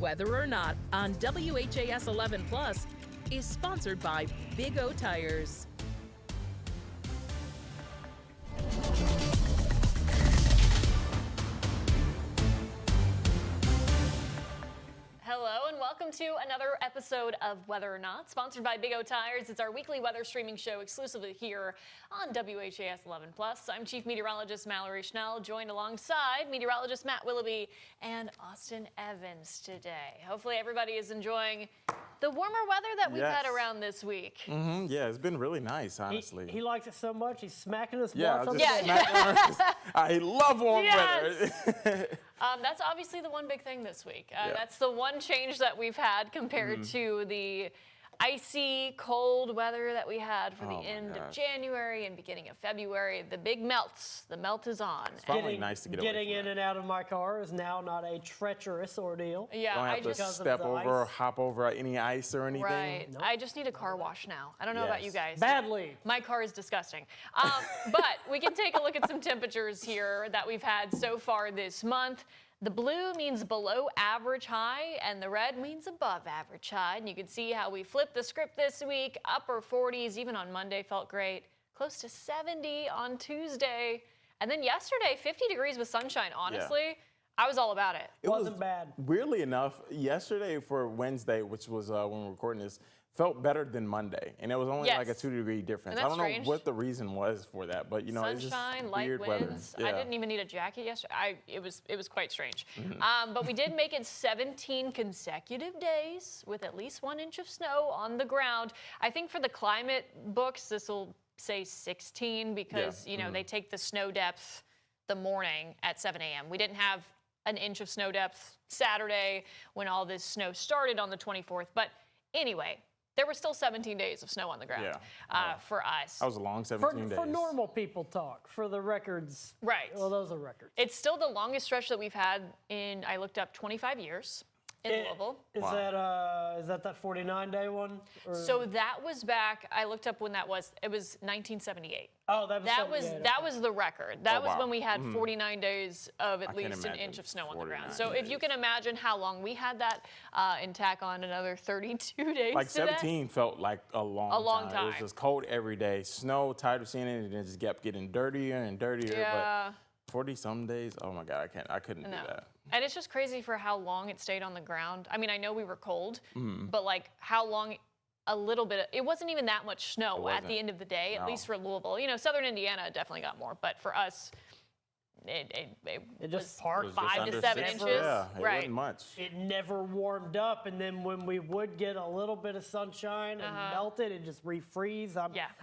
Whether or Not on WHAS 11 Plus is sponsored by Big O Tires. Hello and welcome to another episode of Weather or Not, sponsored by Big O Tires. It's our weekly weather streaming show exclusively here on WHAS 11 Plus. I'm Chief Meteorologist Mallory Schnell, joined alongside meteorologist Matt Willoughby and Austin Evans today. Hopefully everybody is enjoying the warmer weather that we've had around this week. Mm-hmm. Yeah, it's been really nice, honestly. He likes it so much, he's smacking us. I love warm weather. That's obviously the one big thing this week. That's the one change that we've had compared to the icy, cold weather that we had for the end of January and beginning of February. The big melts. The melt is on. It's finally nice to get away from Getting in and out of my car is now not a treacherous ordeal. Yeah, don't have to step over or hop over any ice or anything. Right. Nope. I just need a car wash now. I don't know about you guys. Badly. My car is disgusting. But we can take a look at some temperatures here that we've had so far this month. The blue means below average high, and the red means above average high. And you can see how we flipped the script this week. Upper 40s, even on Monday, felt great. Close to 70 on Tuesday. And then yesterday, 50 degrees with sunshine. Honestly, I was all about it. It wasn't bad. Weirdly enough, yesterday for Wednesday, which was when we're recording this, felt better than Monday, and it was only like a 2-degree difference. I don't know what the reason was for that, but you know, sunshine, it's just light weird winds. weather. I didn't even need a jacket yesterday. It was quite strange. But we did make it 17 consecutive days with at least 1 inch of snow on the ground. I think for the climate books, this will say 16 because you know they take the snow depth the morning at 7 a.m. We didn't have an inch of snow depth Saturday when all this snow started on the 24th. But anyway, there were still 17 days of snow on the ground for us. That was a long 17 days. For normal people talk, for the records. Right. Well, those are records. It's still the longest stretch that we've had in, I looked up, 25 years in Louisville. Is that 49-day one? Or? So that was back, I looked up when that was. It was 1978. Oh, that was the record. That was when we had 49 days of at least an inch of snow on the ground. So if you can imagine how long we had that, and tack on another 32 days. Like to 17 felt like a long time. It was just cold every day. Snow, tired of seeing it, and it just kept getting dirtier and dirtier. Yeah. But 40 some days, oh my God, I couldn't do that. And it's just crazy for how long it stayed on the ground. I mean, I know we were cold, but like how long, a little bit, it wasn't even that much snow at the end of the day, at least for Louisville. You know, southern Indiana definitely got more, but for us, it just was 5 to 7 inches. Yeah, it wasn't much. It never warmed up, and then when we would get a little bit of sunshine and melted, it just refreeze.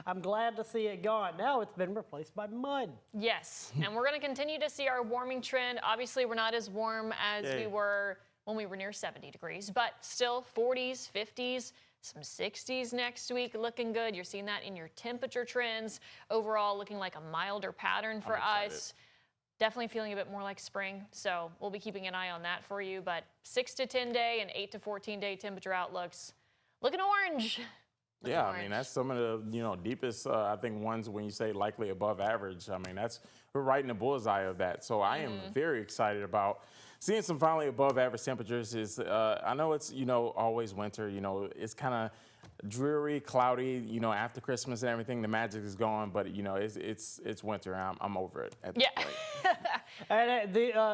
I'm glad to see it gone. Now it's been replaced by mud. Yes, and we're going to continue to see our warming trend. Obviously, we're not as warm as we were when we were near 70 degrees, but still 40s, 50s, some 60s next week, looking good. You're seeing that in your temperature trends. Overall, looking like a milder pattern for us. Definitely feeling a bit more like spring, so we'll be keeping an eye on that for you. But 6 to 10 day and 8 to 14 day temperature outlooks looking orange. I mean, that's some of the deepest, I think, ones when you say likely above average. I mean, we're right in the bullseye of that. So I am very excited about seeing some finally above average temperatures. I know it's always winter. It's kind of dreary, cloudy. After Christmas and everything, the magic is gone. But it's winter. I'm over it at this point. And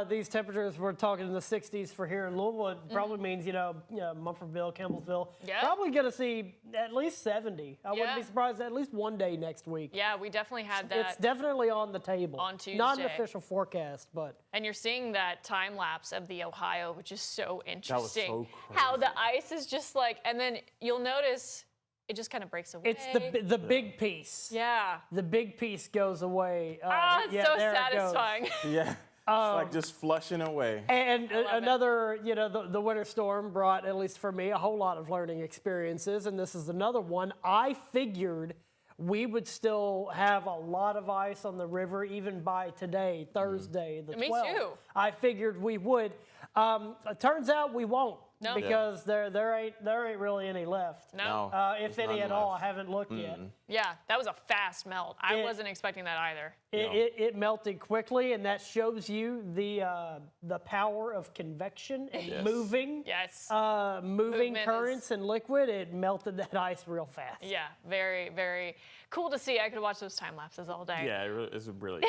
these temperatures, we're talking in the 60s for here in Louisville. It probably means, Mumfordville, Campbellsville, probably going to see at least 70. I wouldn't be surprised at least one day next week. Yeah, we definitely had that. It's definitely on the table. On Tuesday. Not an official forecast, but. And you're seeing that time lapse of the Ohio, which is so interesting. That was so crazy. How the ice is just like, and then you'll notice it just kind of breaks away. It's the big piece. Yeah. The big piece goes away. It's so satisfying. Yeah. It's like just flushing away. And another, the winter storm brought, at least for me, a whole lot of learning experiences. And this is another one. I figured we would still have a lot of ice on the river even by today, Thursday, the 12th. Me too. I figured we would. It turns out we won't. No. because there ain't really any left. No. If there's any none at all. I left. haven't looked yet. Yeah, that was a fast melt. I It- wasn't expecting that either. It melted quickly, and that shows you the power of convection and Yes. moving. Yes. Moving Movement currents and liquid. It melted that ice real fast. Yeah, very, very cool to see. I could watch those time lapses all day. Yeah, it's a really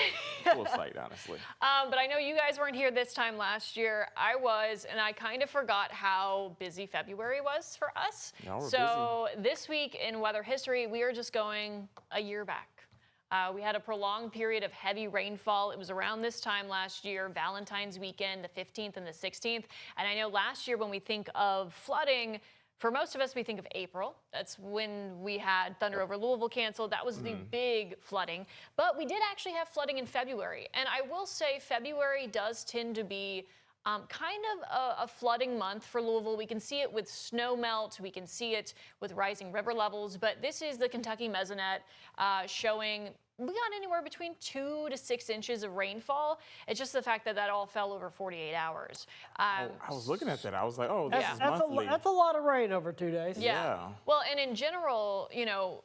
cool sight, honestly. But I know you guys weren't here this time last year. I was, and I kind of forgot how busy February was for us. Yeah, we're so this week in weather history, we are just going a year back. We had a prolonged period of heavy rainfall. It was around this time last year, Valentine's weekend, the 15th and the 16th. And I know last year when we think of flooding, for most of us, we think of April. That's when we had Thunder over Louisville canceled. That was the big flooding. But we did actually have flooding in February. And I will say February does tend to be kind of a flooding month for Louisville. We can see it with snow melt. We can see it with rising river levels. But this is the Kentucky Mesonet showing we got anywhere between 2 to 6 inches of rainfall. It's just the fact that that all fell over 48 hours. I was looking at that. I was like, oh, this is That's monthly. that's a lot of rain over 2 days. Yeah. Well, and in general, you know,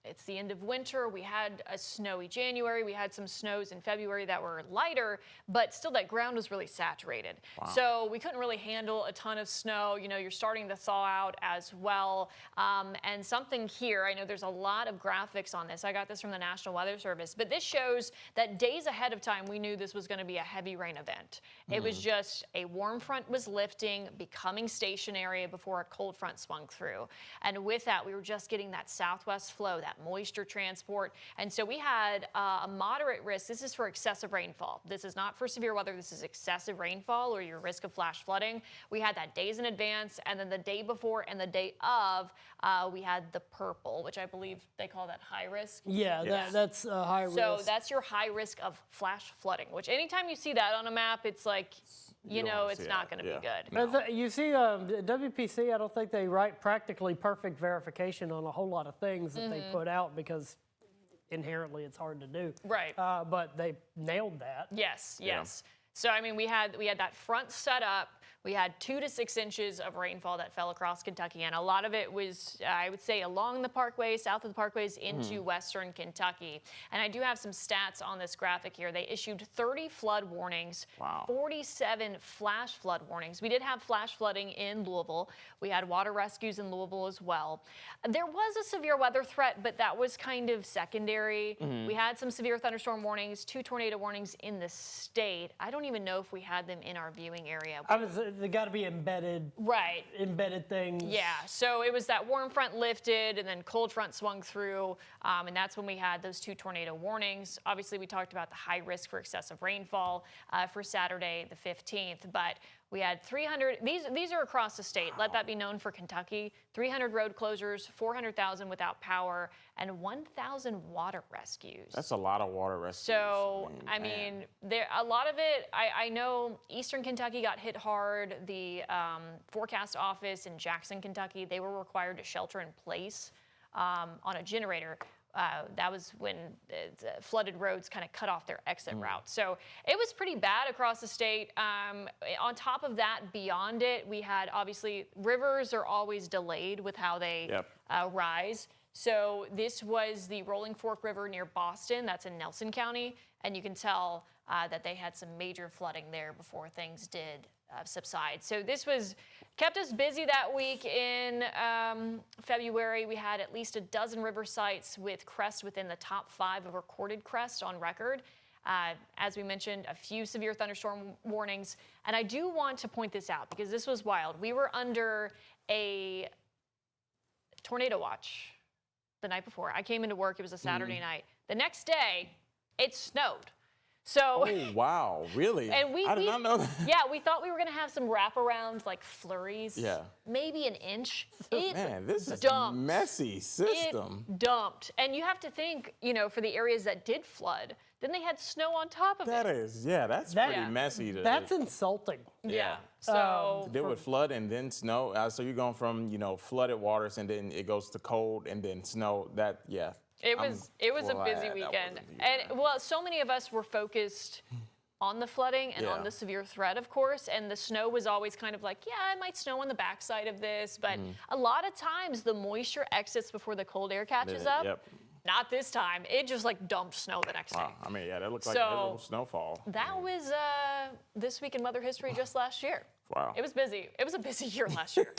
it's the end of winter. We had a snowy January. We had some snows in February that were lighter, but still that ground was really saturated. So we couldn't really handle a ton of snow. You know, you're starting to thaw out as well. And something here, I know there's a lot of graphics on this. I got this from the National Weather Service, but this shows that days ahead of time, we knew this was going to be a heavy rain event. It was just a warm front was lifting, becoming stationary before a cold front swung through. And with that, we were just getting that southwest flow, that moisture transport. And so we had a moderate risk. This is for excessive rainfall. This is not for severe weather. This is excessive rainfall or your risk of flash flooding. We had that days in advance, and then the day before and the day of, we had the purple, which I believe they call that high risk. Yeah, that's high risk. So that's your high risk of flash flooding, which anytime you see that on a map, it's like, you don't know, wanna it's see not that. going to be Yeah. good. But you see, WPC, I don't think they write practically perfect verification on a whole lot of things that they put out because inherently it's hard to do. Right. But they nailed that. Yes, yes. So I mean, we had that front set up. We had 2 to 6 inches of rainfall that fell across Kentucky, and a lot of it was, I would say, along the parkway, south of the parkways into western Kentucky. And I do have some stats on this graphic here. They issued 30 flood warnings, 47 flash flood warnings. We did have flash flooding in Louisville. We had water rescues in Louisville as well. There was a severe weather threat, but that was kind of secondary. We had some severe thunderstorm warnings, 2 tornado warnings in the state. I don't even know if we had them in our viewing area. They got to be embedded. Right. Embedded things. Yeah, so it was that warm front lifted and then cold front swung through, and that's when we had those 2 tornado warnings. Obviously, we talked about the high risk for excessive rainfall for Saturday the 15th, but we had 300, these are across the state, let that be known for Kentucky, 300 road closures, 400,000 without power, and 1,000 water rescues. That's a lot of water rescues. So, I mean, a lot of it, I know Eastern Kentucky got hit hard. The forecast office in Jackson, Kentucky, they were required to shelter in place on a generator. That was when the flooded roads kind of cut off their exit route. So it was pretty bad across the state. On top of that, beyond it, we had obviously rivers are always delayed with how they rise. So this was the Rolling Fork River near Boston. That's in Nelson County. And you can tell that they had some major flooding there before things did subside. So this kept us busy that week in February. We had at least a dozen river sites with crests within the top 5 of recorded crests on record. As we mentioned, a few severe thunderstorm warnings. And I do want to point this out because this was wild. We were under a tornado watch the night before. I came into work. It was a Saturday night. The next day, it snowed. So, oh, wow, really? And I did not know that. Yeah, we thought we were going to have some wraparound, like flurries. Yeah. Maybe an inch. Man, this is dumped. a messy system. It dumped. And you have to think, you know, for the areas that did flood, then they had snow on top of That it. is, that's That- pretty messy. That's insulting. Yeah. So, They would flood and then snow. So you're going from, flooded waters and then it goes to cold and then snow. It it was a busy weekend. And well, so many of us were focused on the flooding and on Yeah. the severe threat, of course. And the snow was always kind of like, yeah, it might snow on the backside of this. But a lot of times the moisture exits before the cold air catches up. Yep. Not this time. It just like dumped snow the next Wow. day. I mean, yeah, that looks like a So, little snowfall. That was this week in Mother History just last year. Wow. It was busy. It was a busy year last year.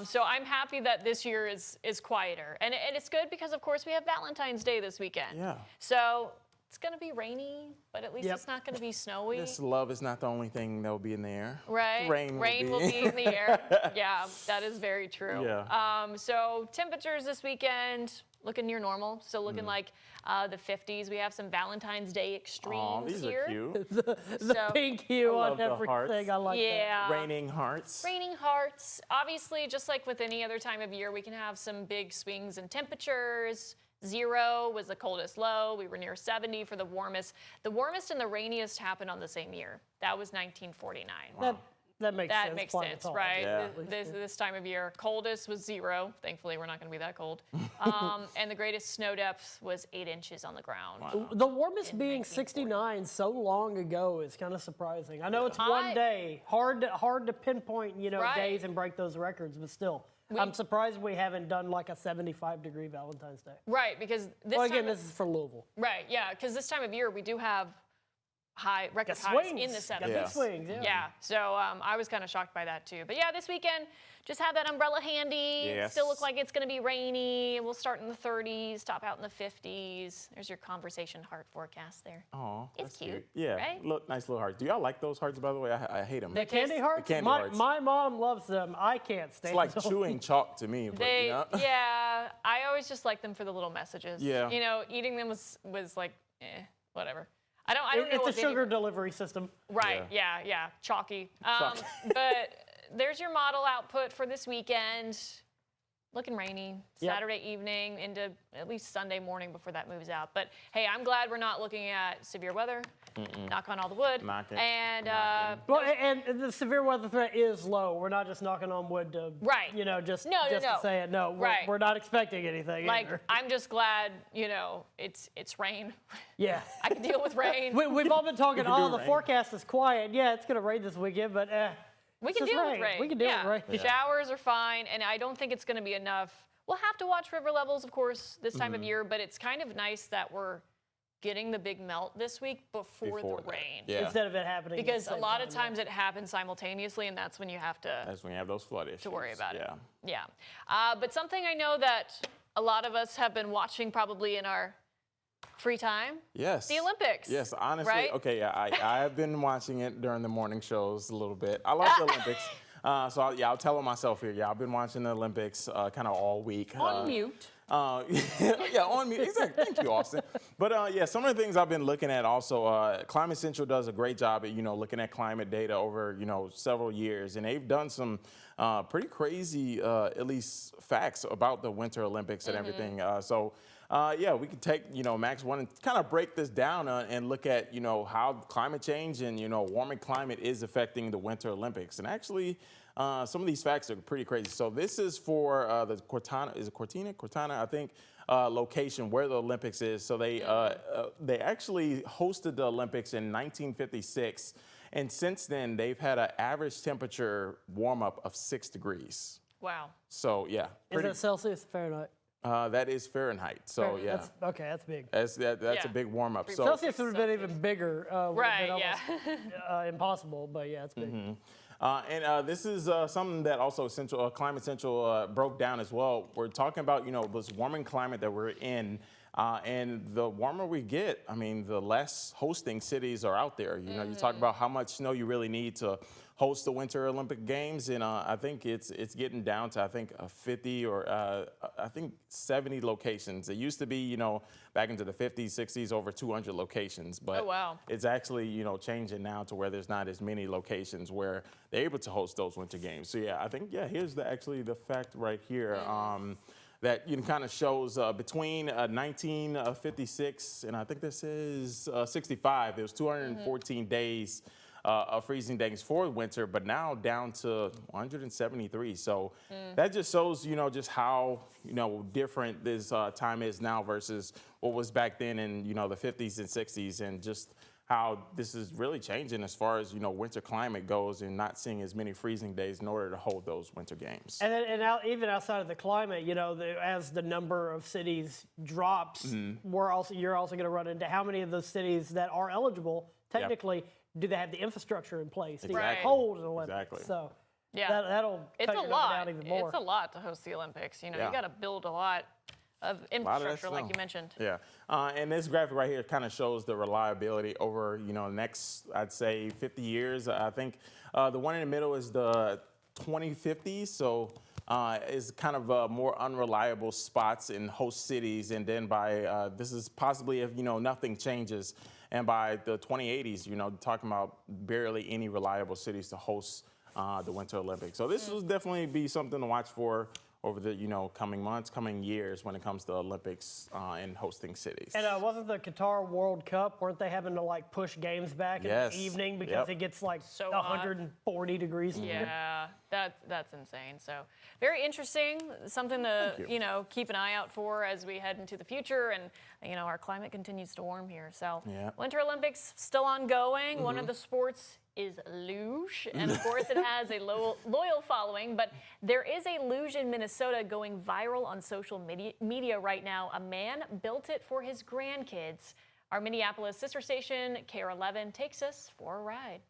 So I'm happy that this year is quieter. And it's good because, of course, we have Valentine's Day this weekend. Yeah. So it's going to be rainy, but at least Yep. it's not going to be snowy. This love is not the only thing that will be in the air. Right? Rain will be in the air. Yeah, that is very true. Yeah. So temperatures this weekend looking near normal. Still looking like the 50s. We have some Valentine's Day extremes Oh, these here. are cute. The So- pink hue I on love the everything. hearts. I like that. Yeah. Raining hearts. Raining hearts. Obviously, just like with any other time of year, we can have some big swings in temperatures. 0 was the coldest low. We were near 70 for the warmest. The warmest and the rainiest happened on the same year. That was 1949. That makes That sense. makes climate sense, change. right? Yeah. This time of year, coldest was 0. Thankfully, we're not going to be that cold. And the greatest snow depth was 8 inches on the ground. The warmest In being 1940. 69 so long ago is kind of surprising. I know it's one I- day, hard to pinpoint, Right. days and break those records, but still, I'm surprised we haven't done like a 75-degree Valentine's Day. Right, because this Well, time again, this is for Louisville. right, yeah, because this time of year we do have record Got highs swings. in the Got 70s. big Yeah. swings, yeah. Yeah, so I was kind of shocked by that too. But yeah, this weekend, just have that umbrella handy. Yes. Still look like it's going to be rainy. We'll start in the 30s, top out in the 50s. There's your conversation heart forecast there. Oh, It's that's cute, Yeah, right? look, nice little hearts. Do y'all like those hearts, by the way? I hate them. The candy hearts? candy my, hearts. my mom loves them. I can't stand It's like them. chewing chalk to me, but They, you know. yeah, I always just like them for the little messages. Yeah. You know, eating them was like, whatever. I don't know It's what a they sugar delivery system. Right, yeah, chalky. Chalky. But there's your model output for this weekend. Looking rainy, Yep. Saturday evening into at least Sunday morning before that moves out. But hey, I'm glad we're not looking at severe weather. Knock on all the wood. Knock it. And Knock Well, and the severe weather threat is low. We're not just knocking on wood to, Right. just No, to say it. No, Right. we're not expecting anything like, either. I'm just glad, it's rain. Yeah. I can deal with rain. We've all been talking, can do the rain. forecast is quiet. Yeah, it's going to rain this weekend, but We it's can just deal with rain. We can deal yeah. with rain. Showers are fine, and I don't think it's going to be enough. We'll have to watch river levels, of course, this time of year, but it's kind of nice that we're getting the big melt this week before the that. rain. Yeah. Instead of it happening. at the Because a same lot of time, times it happens simultaneously, and that's when you have to That's when you have those flood issues. worry about it. Yeah. Yeah. But something I know that a lot of us have been watching probably in our free time, Yes. the Olympics. Yes, honestly. right? Okay, yeah, I have been watching it during the morning shows a little bit. I like the Olympics. I'll tell on myself here. Yeah, I've been watching the Olympics kind of all week. On mute. Yeah, on mute. Exactly. Thank you, Austin. But yeah, some of the things I've been looking at also, Climate Central does a great job at, looking at climate data over, several years. And they've done some pretty crazy, at least facts about the Winter Olympics and everything. Yeah, we could take, Max one and kind of break this down and look at, how climate change and, warming climate is affecting the Winter Olympics. And actually, some of these facts are pretty crazy. So this is for the Cortina, is it Cortina? Cortina, I think, location where the Olympics is. So they actually hosted the Olympics in 1956. And since then, they've had an average temperature warm up of 6 degrees. Wow. So yeah, Is that Celsius or Fahrenheit? that is Fahrenheit. So yeah. That's big. That's Yeah. a big warm up. So Celsius would have been even bigger. Would have been Right, yeah. almost, impossible, but yeah, it's big. This is something that also Climate Central broke down as well. We're talking about this warming climate that we're in, and the warmer we get, I mean, the less hosting cities are out there. You talk about how much snow you really need to host the Winter Olympic Games, and I think it's getting down to 50 or I think 70 locations. It used to be back into the 50s, 60s, over 200 locations, but Oh, wow. it's actually changing now to where there's not as many locations where they're able to host those Winter Games. So yeah, I think here's the fact right here. That kind of shows between 1956 and I think this is 65. There was 214 days of freezing days for winter, but now down to 173. So that just shows just how different this time is now versus what was back then in the 50s and 60s, and just how this is really changing as far as, winter climate goes and not seeing as many freezing days in order to hold those winter games. And then, even outside of the climate, as the number of cities drops, you're also going to run into how many of those cities that are eligible, technically, do they have the infrastructure in place to hold an Olympics? Exactly. So Yeah. that'll It's cut a your number lot. down even more. It's a lot to host the Olympics. You Yeah. got to build a lot of infrastructure, like you mentioned. Yeah, and this graphic right here kind of shows the reliability over, next, I'd say 50 years. I think the one in the middle is the 2050, so is kind of more unreliable spots in host cities. And then by, this is possibly if, nothing changes. And by the 2080s, talking about barely any reliable cities to host the Winter Olympics. So this will definitely be something to watch for over the coming months, coming years when it comes to Olympics and hosting cities. And wasn't the Qatar World Cup, weren't they having to push games back in the evening because it gets so 140 degrees? Yeah, that's insane. So very interesting, something to keep an eye out for as we head into the future, and our climate continues to warm here. So Winter Olympics still ongoing. One of the sports is luge, and of course it has a loyal following, but there is a luge in Minnesota going viral on social media right now. A man built it for his grandkids. Our Minneapolis sister station, KR11, takes us for a ride.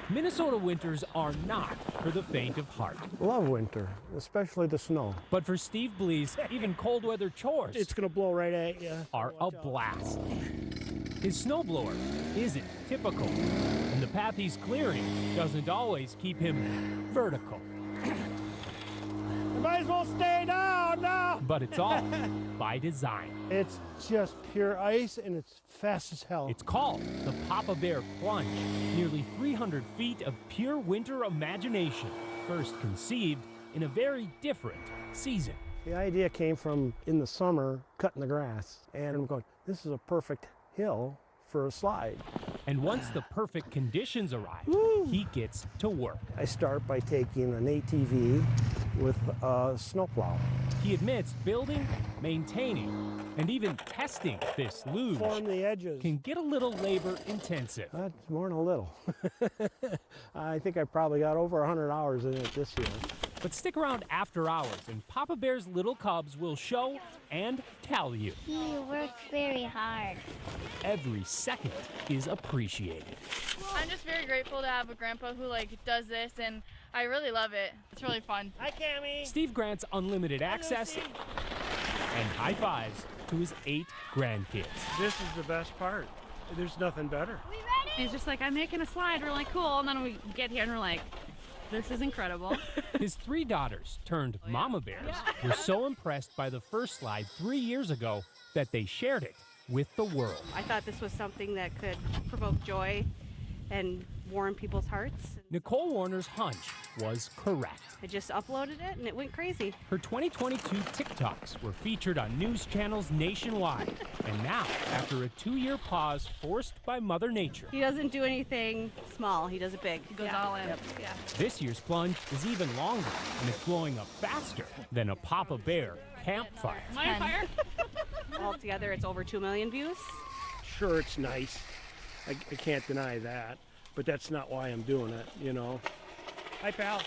Minnesota winters are not for the faint of heart. Love winter, especially the snow. But for Steve Blees, even cold weather chores It's going to blow right at you. are a blast. His snowblower isn't typical, and the path he's clearing doesn't always keep him vertical. You might as well stay down now. But it's all by design. It's just pure ice, and it's fast as hell. It's called the Papa Bear Plunge, nearly 300 feet of pure winter imagination, first conceived in a very different season. The idea came from in the summer, cutting the grass, and I'm going, this is a perfect hill for a slide. And once the perfect conditions arrive, he gets to work. I start by taking an ATV with a snowplow. He admits building, maintaining, and even testing this luge Form the edges. can get a little labor intensive. That's more than a little. I think I probably got over 100 hours in it this year. But stick around after hours, and Papa Bear's little cubs will show and tell you. He works very hard. Every second is appreciated. I'm just very grateful to have a grandpa who does this, and I really love it. It's really fun. Hi, Cammy. Steve grants unlimited access and high fives to his 8 grandkids. This is the best part. There's nothing better. He's just like, I'm making a slide really cool, and then we get here and we're like, this is incredible. His 3 daughters, turned mama bears, were so impressed by the first slide 3 years ago that they shared it with the world. I thought this was something that could provoke joy and warm people's hearts. Nicole Warner's hunch was correct. I just uploaded it and it went crazy. Her 2022 TikToks were featured on news channels nationwide. And now, after a 2-year pause forced by Mother Nature, He doesn't do anything small, he does it big. He goes all in. Yeah. this year's plunge is even longer, and it's blowing up faster than a Papa Bear campfire. My fire? Altogether, it's over 2 million views. Sure, it's nice. I can't deny that. But that's not why I'm doing it, Hi, pal.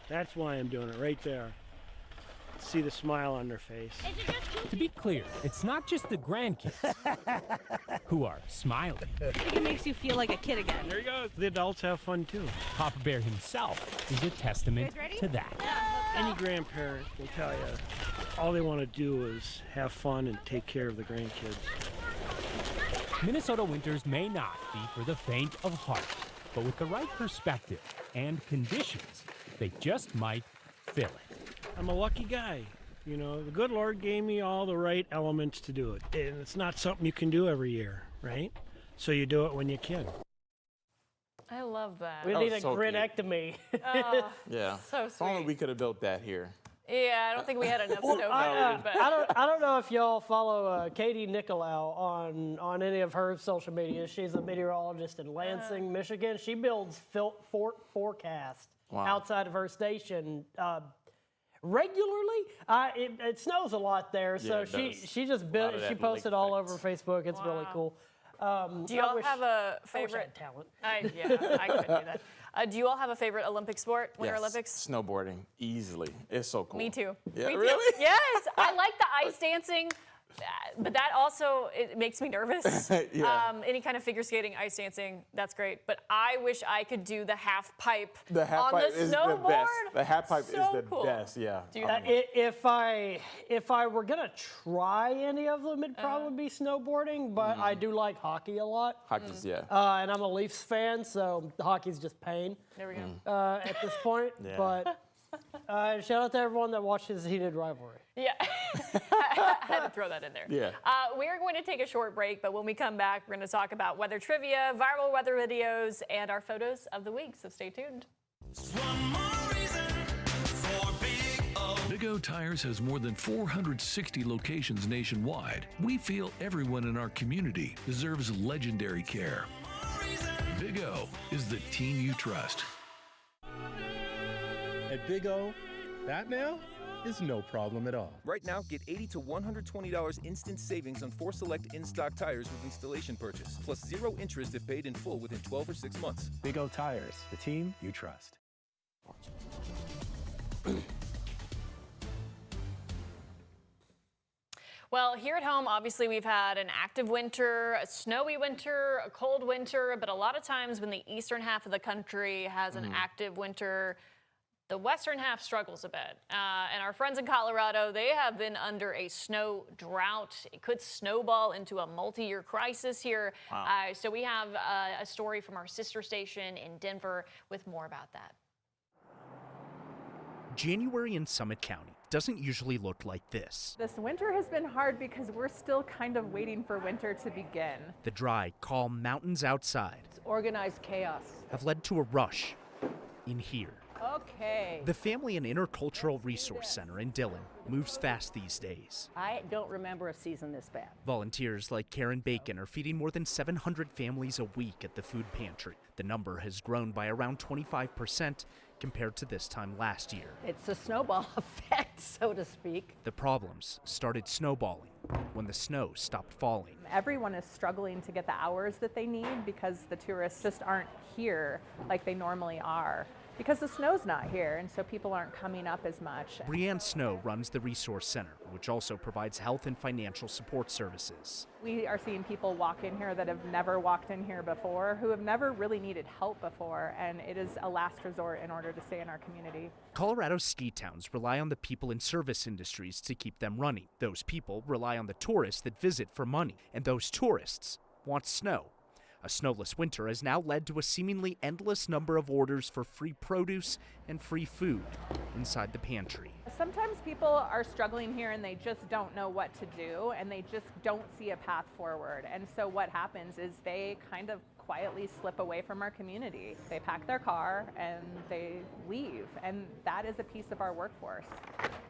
That's why I'm doing it, right there. See the smile on their face. To be clear, it's not just the grandkids who are smiling. I think it makes you feel like a kid again. There you go. The adults have fun, too. Papa Bear himself is a testament to that. Any grandparent will tell you all they want to do is have fun and take care of the grandkids. Minnesota winters may not be for the faint of heart, but with the right perspective and conditions, they just might fill it. I'm a lucky guy. The good Lord gave me all the right elements to do it. And it's not something you can do every year, right? So you do it when you can. I love that. We That need a was so cute. gridectomy. Yeah. So If only sweet. we could have built that here. Yeah, I don't think we had enough snow for it, but I don't know if y'all follow Katie Nicolau on any of her social media. She's a meteorologist in Lansing, Michigan. She builds forecast Wow. outside of her station. regularly. It snows a lot there, so she just built. She posted all over Facebook. It's really cool. Do you all have a favorite talent? I couldn't do that. Do you all have a favorite Olympic sport? Winter Olympics? Snowboarding, easily. It's so cool. Me too. Yeah, Me too. really? Yes, I like the ice dancing. But that also, it makes me nervous. Any kind of figure skating, ice dancing, that's great. But I wish I could do the half pipe on the snowboard. The best. The half pipe is the cool. best, yeah. If I were gonna try any of them, it'd probably be snowboarding. But I do like hockey a lot. Hockey's, and I'm a Leafs fan, so hockey's just pain. There we go. At this point, but shout out to everyone that watches Heated Rivalry. Yeah, I had to throw that in there. Yeah. We're going to take a short break, but when we come back, we're going to talk about weather trivia, viral weather videos, and our photos of the week, so stay tuned. Big O Tires has more than 460 locations nationwide. We feel everyone in our community deserves legendary care. Big O is the team you trust. At Big O, that now is no problem at all. Right now, get $80 to $120 instant savings on 4 select in-stock tires with installation purchase, plus 0 interest if paid in full within 12 or 6 months. Big O Tires, the team you trust. Well, here at home, obviously, we've had an active winter, a snowy winter, a cold winter, but a lot of times when the eastern half of the country has an active winter, the western half struggles a bit. And our friends in Colorado, they have been under a snow drought. It could snowball into a multi-year crisis here. Wow. So we have a story from our sister station in Denver with more about that. January in Summit County doesn't usually look like this. This winter has been hard because we're still kind of waiting for winter to begin. The dry, calm mountains outside Organized chaos. have led to a rush in here. Okay. The Family and Intercultural Resource Center in Dillon moves fast these days. I don't remember a season this bad. Volunteers like Karen Bacon are feeding more than 700 families a week at the food pantry. The number has grown by around 25% compared to this time last year. It's a snowball effect, so to speak. The problems started snowballing when the snow stopped falling. Everyone is struggling to get the hours that they need because the tourists just aren't here like they normally are. Because the snow's not here, and so people aren't coming up as much. Brianne Snow runs the Resource Center, which also provides health and financial support services. We are seeing people walk in here that have never walked in here before, who have never really needed help before, and it is a last resort in order to stay in our community. Colorado's ski towns rely on the people in service industries to keep them running. Those people rely on the tourists that visit for money, and those tourists want snow. A snowless winter has now led to a seemingly endless number of orders for free produce and free food inside the pantry. Sometimes people are struggling here and they just don't know what to do and they just don't see a path forward. And so what happens is they kind of quietly slip away from our community. They pack their car and they leave, and that is a piece of our workforce.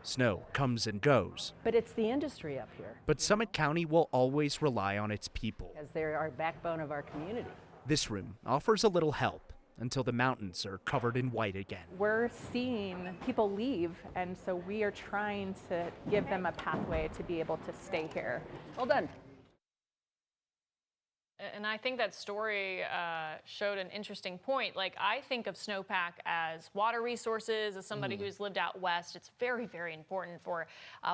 Snow comes and goes. But it's the industry up here. But Summit County will always rely on its people. As they're our backbone of our community. This room offers a little help until the mountains are covered in white again. We're seeing people leave, and so we are trying to give them a pathway to be able to stay here. Well done. And I think that story showed an interesting point. Like, I think of snowpack as water resources. As somebody who's lived out west, it's very, very important for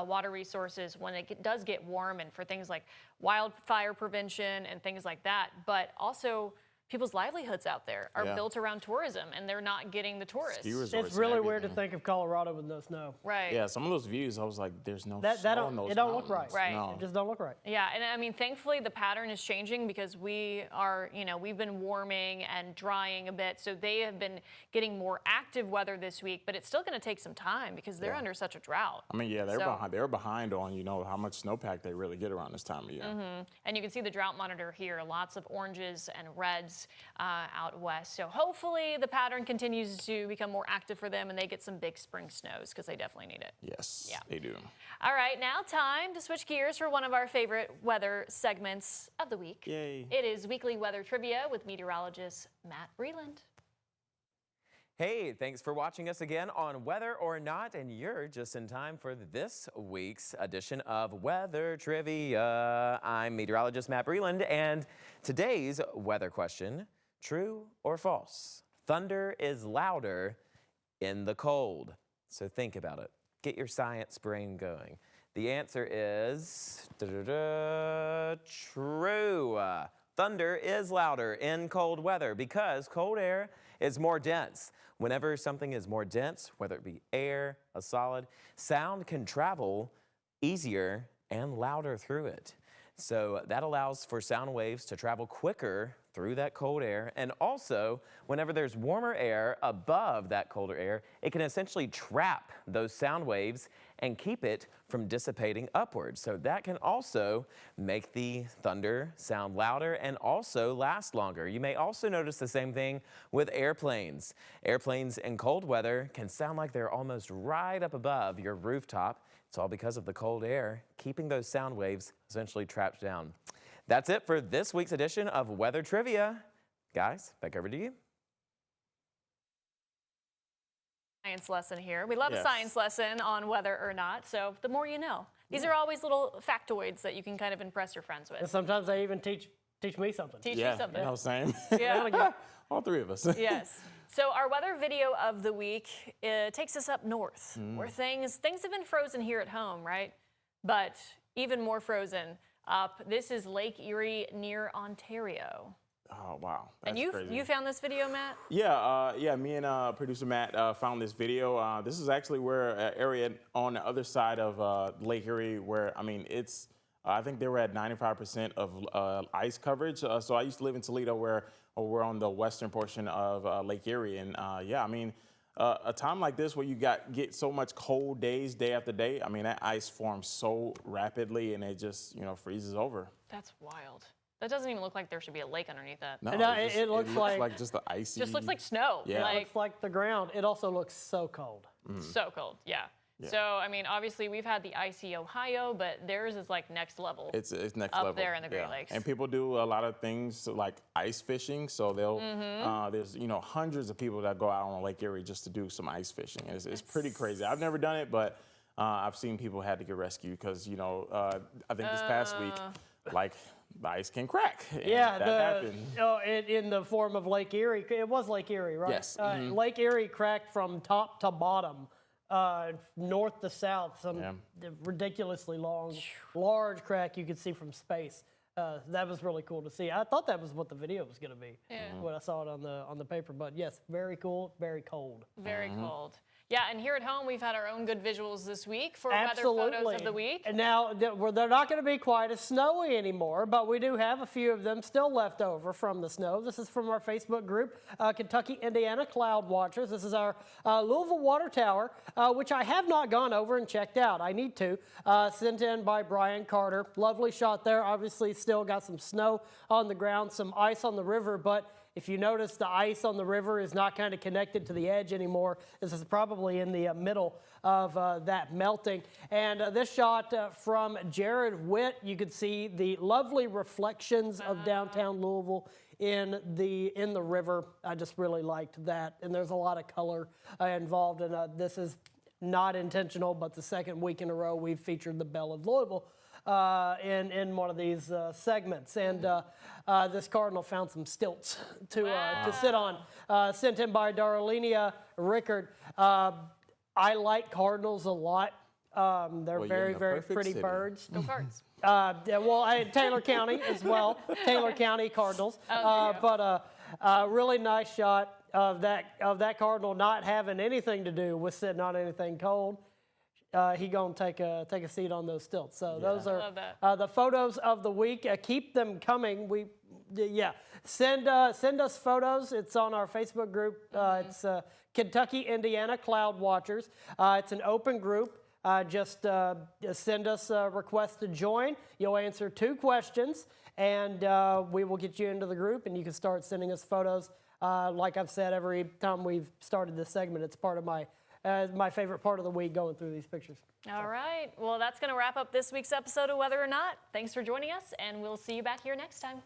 water resources when it does get warm, and for things like wildfire prevention and things like that. But also, people's livelihoods out there are built around tourism, and they're not getting the tourists. Ski resorts It's really weird to think of Colorado with no snow. Right. Yeah, some of those views, I was like, there's no That snow don't, in those it don't look mountains. right. No. It just don't look right. Yeah, and I mean, thankfully the pattern is changing because we are, we've been warming and drying a bit, so they have been getting more active weather this week, but it's still going to take some time because they're under such a drought. I mean, they're behind on, how much snowpack they really get around this time of year. And you can see the drought monitor here, lots of oranges and reds out west. So hopefully the pattern continues to become more active for them and they get some big spring snows because they definitely need it. Yes, they do. All right, now time to switch gears for one of our favorite weather segments of the week. Yay. It is Weekly Weather Trivia with meteorologist Matt Breland. Hey, thanks for watching us again on Whether or Not, and you're just in time for this week's edition of Weather Trivia. I'm meteorologist Matt Breland, and today's weather question, true or false? Thunder is louder in the cold. So think about it. Get your science brain going. The answer is true. Thunder is louder in cold weather because cold air is more dense. Whenever something is more dense, whether it be air, a solid, sound can travel easier and louder through it. So that allows for sound waves to travel quicker through that cold air. And also, whenever there's warmer air above that colder air, it can essentially trap those sound waves and keep it from dissipating upwards. So that can also make the thunder sound louder and also last longer. You may also notice the same thing with airplanes. Airplanes in cold weather can sound like they're almost right up above your rooftop. It's all because of the cold air, keeping those sound waves essentially trapped down. That's it for this week's edition of Weather Trivia. Guys, back over to you. Science lesson here. We love Yes. a science lesson on Whether or Not, so the more you know. These are always little factoids that you can kind of impress your friends with. And sometimes they even teach me something. Teach you something. No, same. Yeah. All three of us. Yes. So our weather video of the week takes us up north, where things have been frozen here at home, right? But even more frozen up. This is Lake Erie near Ontario. Oh, wow. And That's crazy. you found this video, Matt? Yeah, me and producer Matt found this video. This is actually where area on the other side of Lake Erie where, I mean, it's, I think they were at 95% of ice coverage. So I used to live in Toledo where we're on the western portion of Lake Erie. And yeah, I mean, a time like this where you get so much cold days, day after day, I mean, that ice forms so rapidly and it just, freezes over. That's wild. That doesn't even look like there should be a lake underneath that. No, it looks like just the icy. Just looks like snow. Yeah. It looks like the ground. It also looks so cold. So cold, yeah. So, I mean, obviously we've had the icy Ohio, but theirs is like next level. It's next up level. there in the Great Lakes. And people do a lot of things like ice fishing. So they'll, there's, hundreds of people that go out on Lake Erie just to do some ice fishing. It's pretty crazy. I've never done it, but I've seen people had to get rescued because, I think this past week, like, the ice can crack. Yeah, that happened. In the form of Lake Erie. It was Lake Erie, right? Yes. Lake Erie cracked from top to bottom, north to south. Some ridiculously long, large crack you could see from space. That was really cool to see. I thought that was what the video was going to be when I saw it on the paper. But yes, very cool, very cold. Very cold. Yeah, and here at home, we've had our own good visuals this week for weather photos of the week. And now, they're not going to be quite as snowy anymore, but we do have a few of them still left over from the snow. This is from our Facebook group, Kentucky, Indiana Cloud Watchers. This is our Louisville Water Tower, which I have not gone over and checked out. I need to. Sent in by Brian Carter. Lovely shot there. Obviously, still got some snow on the ground, some ice on the river, but if you notice, the ice on the river is not kind of connected to the edge anymore. This is probably in the middle of that melting. And this shot from Jared Witt, you could see the lovely reflections of downtown Louisville in the river. I just really liked that. And there's a lot of color involved. And this is not intentional, but the second week in a row we've featured the Belle of Louisville in one of these segments. And this cardinal found some stilts to sit on. Sent in by Darlenia Rickard. I like cardinals a lot. They're very, very pretty birds. Go Cards. Taylor County as well. Taylor County Cardinals. But really nice shot of that cardinal not having anything to do with sitting on anything cold. He gonna take a seat on those stilts. So those are the photos of the week. Keep them coming. Send us photos. It's on our Facebook group. It's Kentucky, Indiana Cloud Watchers. It's an open group. Just send us a request to join. You'll answer 2 questions, and we will get you into the group, and you can start sending us photos. Like I've said, every time we've started this segment, it's part of my favorite part of the week, going through these pictures. All right. Well, that's going to wrap up this week's episode of Whether or Not. Thanks for joining us, and we'll see you back here next time.